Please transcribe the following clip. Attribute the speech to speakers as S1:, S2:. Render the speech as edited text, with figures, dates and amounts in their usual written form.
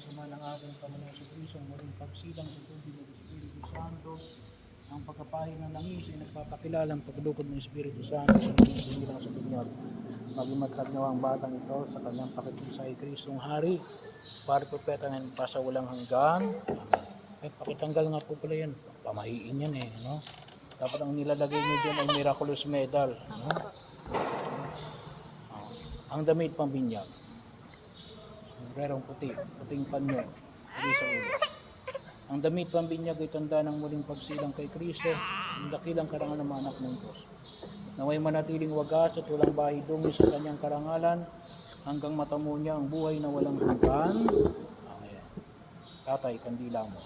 S1: Suman ang ating Panginoon sa Kristo, ang muling pagsilang sa tubig ng Espiritu Santo, ang pagkapahin ng langis ay nagpapakilalang paglukod ng Espiritu Santo sa mga sinilang sa binyag. Maging magkagnawa ang batang ito sa kanyang pakikisa kay Kristong Hari, para propeta ng pasawalang hanggan. Ay, pakitanggal nga po pala yan. Pamahiin yan eh, no? Dapat ang nilalagay nyo dyan ay miraculous medal, no? Ang damit pambinyag. Sombrerong puti, puting panyo, puti sa ulo. Ang damit pambinyag ay tanda ng muling pagsilang kay Kristo, ang dakilang karangal ng mga anak ng Diyos. Naway manatiling wagas at walang bahidungi sa kanyang karangalan, hanggang matamo niya ang buhay na walang hanggan. Amen. Tatay, kandila mo.